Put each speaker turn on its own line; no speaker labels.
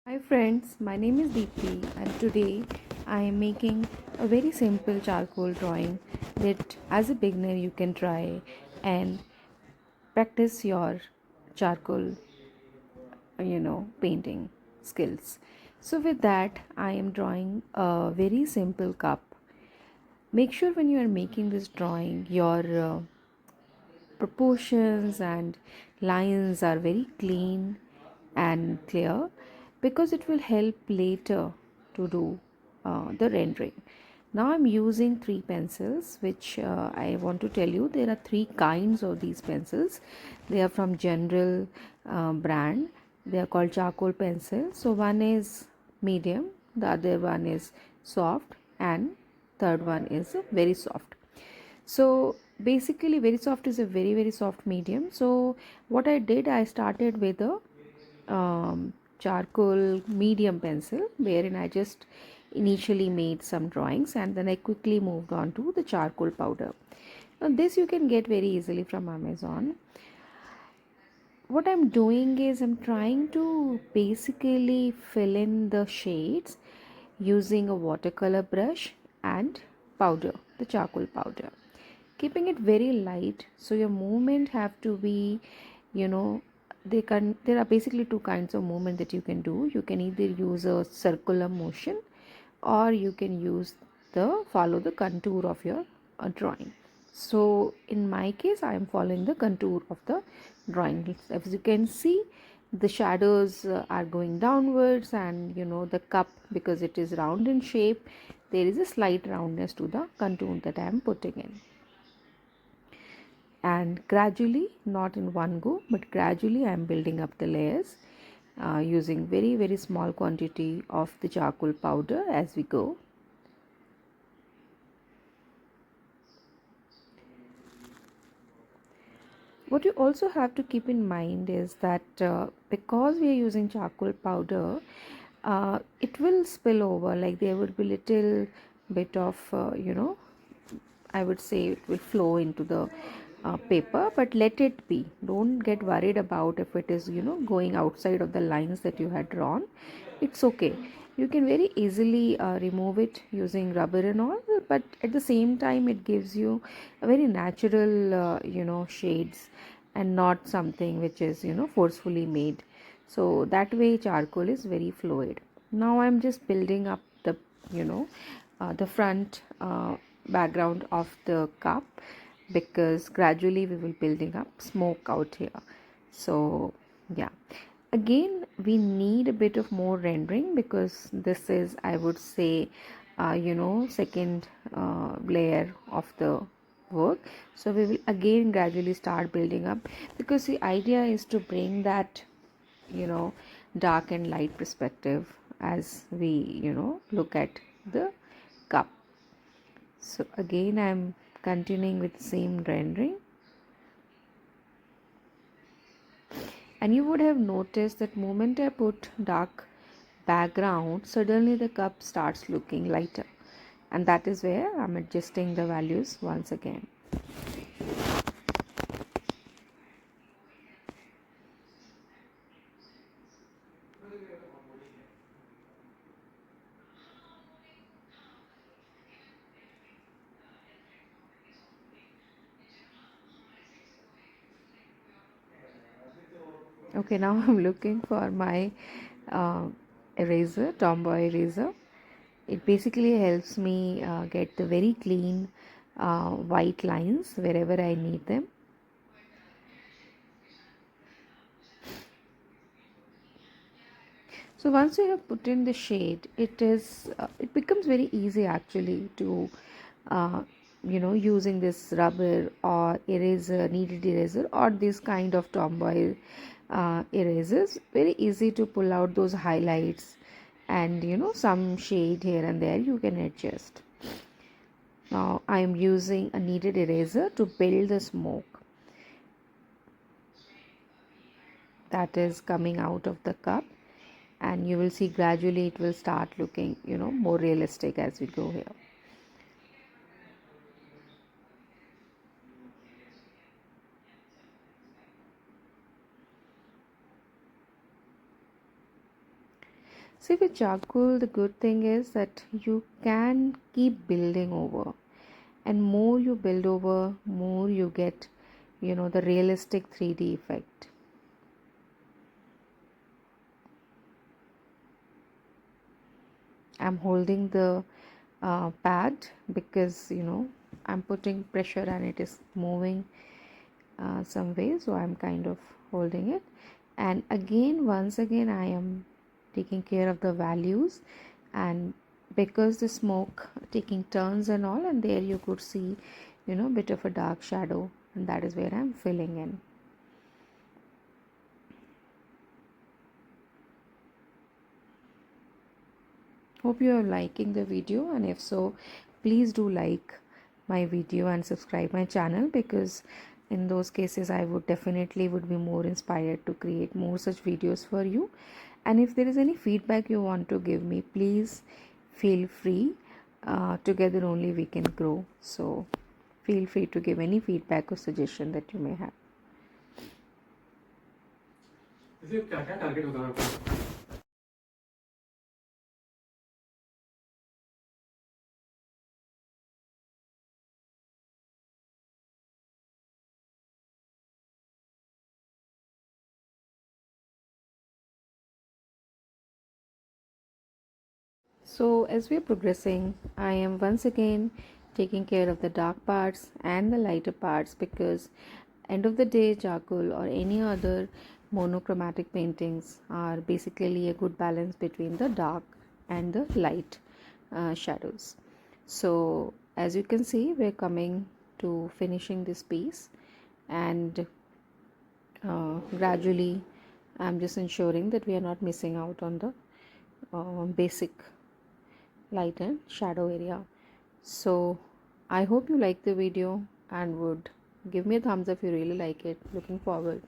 Hi friends, my name is Deepti and today I am making a very simple charcoal drawing that as a beginner you can try and practice your charcoal painting skills. So with that I am drawing a very simple cup. Make sure when you are making this drawing your proportions and lines are very clean and clear because it will help later to do the rendering. Now I'm using three pencils, which I want to tell you there are three kinds of these pencils. They are from General brand. They are called charcoal pencil. So one is medium, the other one is soft, and third one is very soft. So basically very soft is a very soft medium. So what I did, I started with a charcoal medium pencil wherein I just initially made some drawings and then I quickly moved on to the charcoal powder. Now this you can get very easily from Amazon. What I'm doing is I'm trying to basically fill in the shades using a watercolor brush and powder, the charcoal powder, keeping it very light. So your movement have to be, you know, there are basically two kinds of movement that you can do. You can either use a circular motion or you can use the follow the contour of your drawing. So in my case I am following the contour of the drawing. As you can see, the shadows are going downwards, and the cup, because it is round in shape, there is a slight roundness to the contour that I am putting in. And gradually, not in one go, but gradually I am building up the layers using very small quantity of the charcoal powder as we go. What you also have to keep in mind is that because we are using charcoal powder, it will spill over, like there would be little bit of I would say it will flow into the paper, but let it be. Don't get worried about if it is going outside of the lines that you had drawn. It's okay. You can very easily remove it using rubber and all, but at the same time it gives you a very natural shades and not something which is forcefully made. So that way charcoal is very fluid. Now I'm just building up the you know the front background of the cup, because gradually we will building up smoke out here. So yeah, again we need a bit of more rendering because this is, I would say, second layer of the work. So we will again gradually start building up, because the idea is to bring that dark and light perspective as we look at the cup. So again I'm continuing with same rendering, and you would have noticed that moment I put dark background, suddenly the cup starts looking lighter, and that is where I'm adjusting the values once again. Okay, now I'm looking for my uh, eraser, tomboy eraser. It basically helps me get the very clean white lines wherever I need them. So once you have put in the shade, it becomes very easy actually to uh, using this rubber or eraser, kneaded eraser, or this kind of tomboy erasers. Very easy to pull out those highlights, and some shade here and there you can adjust. Now I am using a kneaded eraser to build the smoke that is coming out of the cup, and you will see gradually it will start looking more realistic as we go here. See, with charcoal, the good thing is that you can keep building over, and more you build over, more you get, the realistic 3D effect. I'm holding the pad because I'm putting pressure and it is moving some way, so I'm kind of holding it. And again, once again, I am taking care of the values, and because the smoke taking turns and all, and there you could see bit of a dark shadow, and that is where I'm filling in. Hope you are liking the video, and if so, please do like my video and subscribe my channel, because in those cases I would definitely would be more inspired to create more such videos for you. And if there is any feedback you want to give me, please feel free. Together only we can grow, so feel free to give any feedback or suggestion that you may have. क्या क्या target होता है आपका? So, as we are progressing, I am once again taking care of the dark parts and the lighter parts, because end of the day, charcoal or any other monochromatic paintings are basically a good balance between the dark and the light shadows. So, as you can see, we're coming to finishing this piece, and gradually I'm just ensuring that we are not missing out on the basic light and shadow area. So I hope you like the video and would give me a thumbs up if you really like it. Looking forward